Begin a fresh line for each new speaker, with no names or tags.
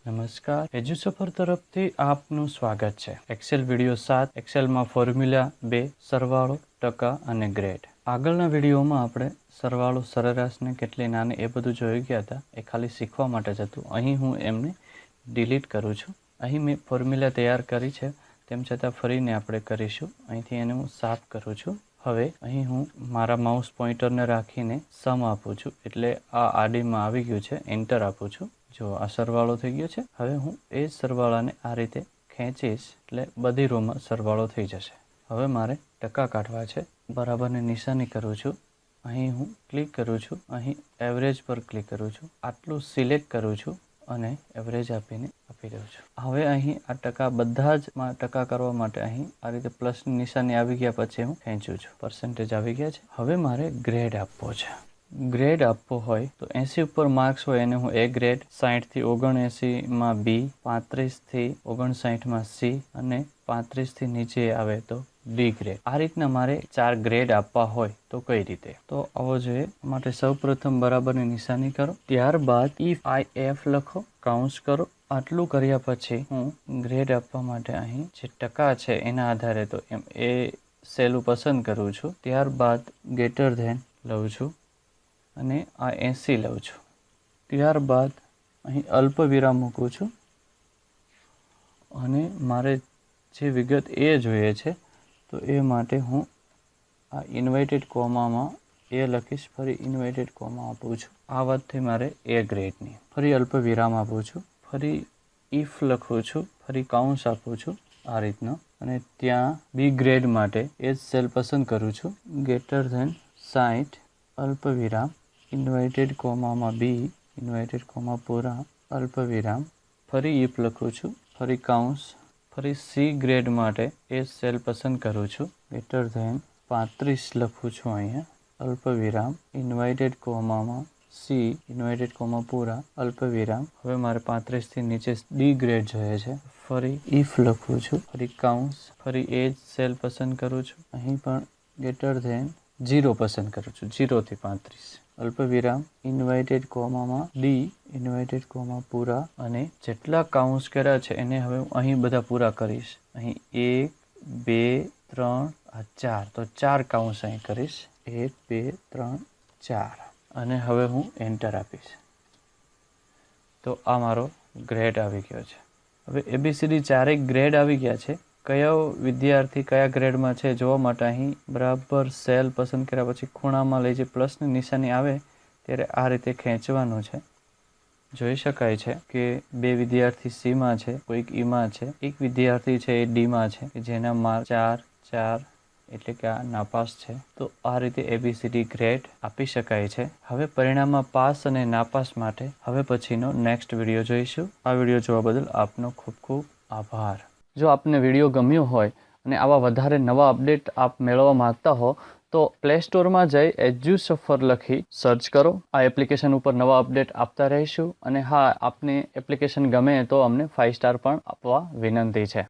નમસ્કાર, એજ્યુસફર તરફથી આપનું સ્વાગત છે. એક્સેલ વિડિયો 7, એક્સેલમાં ફોર્મ્યુલા 2, સરવાળો, ટકા અને ગ્રેડ. આગળના વિડીયોમાં આપણે સરવાળો, સરેરાશને કેટલી નાની એ બધું જોઈ ગયા હતા. એ ખાલી શીખવા માટે જ હતું. અહીં હું એમને ડિલીટ કરું છું. અહીં મેં ફોર્મ્યુલા તૈયાર કરી છે, તેમ છતાં ફરીને આપણે કરીશું. અહીંથી એને હું સાફ કરું છું. હવે અહીં હું મારા માઉસ પોઇન્ટરને રાખીને સમ આપું છું, એટલે આ આડીમાં આવી ગયું છે. એન્ટર આપું છું. જો આ સરવાળો થઈ ગયો છે. હવે હું એ સરવાળાને આ રીતે ખેંચીશ એટલે બધી રોમાં સરવાળો થઈ જશે. હવે મારે ટકા કાઢવા છે. બરાબરની નિશાની કરું છું. અહીં હું ક્લિક કરું છું. અહીં એવરેજ પર ક્લિક કરું છું. આટલું સિલેક્ટ કરું છું અને એવરેજ આપીને આપી દઉં છું. હવે અહીં આ ટકા બધા જ ટકા કરવા માટે અહીં આ રીતે પ્લસની નિશાની આવી ગયા પછી હું ખેંચું છું. પર્સન્ટેજ આવી ગયા છે. હવે મારે ગ્રેડ આપવો છે. ગ્રેડ આપવો હોય તો 80 ઉપર માર્ક્સ હોય એને હું A ગ્રેડ, 60 થી 79 B, 35 થી 59 C અને 35 થી નીચે આવે તો D ગ્રેડ. આ રીતના મારે 4 ગ્રેડ આપવા હોય તો કઈ રીતે? તો આવો જોઈએ. માટે સૌપ્રથમ બરાબરની નિશાની કરો. ત્યારબાદ if લખો, કાઉન્સ કરો. આટલું કર્યા પછી હું ગ્રેડ આપવા માટે અહીં જે ટકા છે એના આધારે તો એમ એ સેલ પસંદ કરું છું. ત્યારબાદ ગ્રેટર ધેન લઉં છું અને આ 80 લઉં છું. ત્યારબાદ અહીં અલ્પ વિરામ મૂકું છું અને મારે જે વિગત એ જોઈએ છે તો એ માટે હું આ ઇન્વર્ટેડ કોમામાં એ લખીશ. ફરી ઇન્વર્ટેડ કોમા આપું છું. આ વાત થઈ મારે એ ગ્રેડની. ફરી અલ્પ વિરામ આપું છું. ફરી ઇફ લખું છું. ફરી કાઉન્સ આપું છું આ રીતનો અને ત્યાં બી ગ્રેડ માટે એ જ સેલ પસંદ કરું છું. ગ્રેટર ધેન 60 અલ્પ વિરામ, ઇન્વર્ટેડ કોમામાં બી, ઇન્વર્ટેડ કોમા પૂરા, અલ્પ વિરામ, ફરી ઇફ લખું છું. ફરી કાઉન્સ, ફરી સી ગ્રેડ માટે એ સેલ પસંદ કરું છું. ગ્રેટર ધેન 35 લખું છું અહીંયા, અલ્પ વિરામ, ઇન્વર્ટેડ કોમામાં સી, ઇન્વર્ટેડ કોમા પૂરા, અલ્પ વિરામ. હવે મારે 35 થી નીચે ડી ગ્રેડ જોઈએ છે. ફરી ઇફ લખું છું. ફરી કાઉન્સ, ફરી એ જ સેલ પસંદ કરું છું. અહીં પણ ગ્રેટર ધેન 0 પસંદ કરું છું. 0 થી 35, અલ્પ વિરામ, ઇન્વર્ટેડ કોમામાં ડી, ઇન્વર્ટેડ કોમા પૂરા અને જેટલા કાઉન્સ કર્યા છે એને હવે હું અહીં બધા પૂરા કરીશ. અહીં 1, 2, 3, 4 તો 4 કાઉન્સ અહીં કરીશ. 1, 2, 3, 4 અને હવે હું એન્ટર આપીશ. તો આ મારો ગ્રેડ આવી ગયો છે. હવે ABCD ચારેય ગ્રેડ આવી ગયા છે. કયો વિદ્યાર્થી કયા ગ્રેડમાં છે જોવા માટે અહીં બરાબર સેલ પસંદ કર્યા પછી ખૂણામાં લઈ જે પ્લસની નિશાની આવે ત્યારે આ રીતે ખેંચવાનું છે. જોઈ શકાય છે કે 2 વિદ્યાર્થી Cમાં છે, કોઈક Eમાં છે, એક વિદ્યાર્થી છે એ Dમાં છે કે જેના માર્ક 4, 4 એટલે કે આ નાપાસ છે. તો આ રીતે ABCD ગ્રેડ આપી શકાય છે. હવે પરિણામમાં પાસ અને નાપાસ માટે હવે પછીનો નેક્સ્ટ વિડીયો જોઈશું. આ વિડીયો જોવા બદલ આપનો ખૂબ ખૂબ આભાર. જો આપને વિડીયો ગમ્યો હોય અને આવા વધારે નવા અપડેટ આપ મેળવવા માંગતા હો તો પ્લે સ્ટોરમાં જઈ એજ્યુસફર લખી સર્ચ કરો. આ એપ્લિકેશન ઉપર નવા અપડેટ આપતા રહીશું અને હા, આપને એપ્લિકેશન ગમે તો અમને 5 સ્ટાર પણ આપવા વિનંતી છે.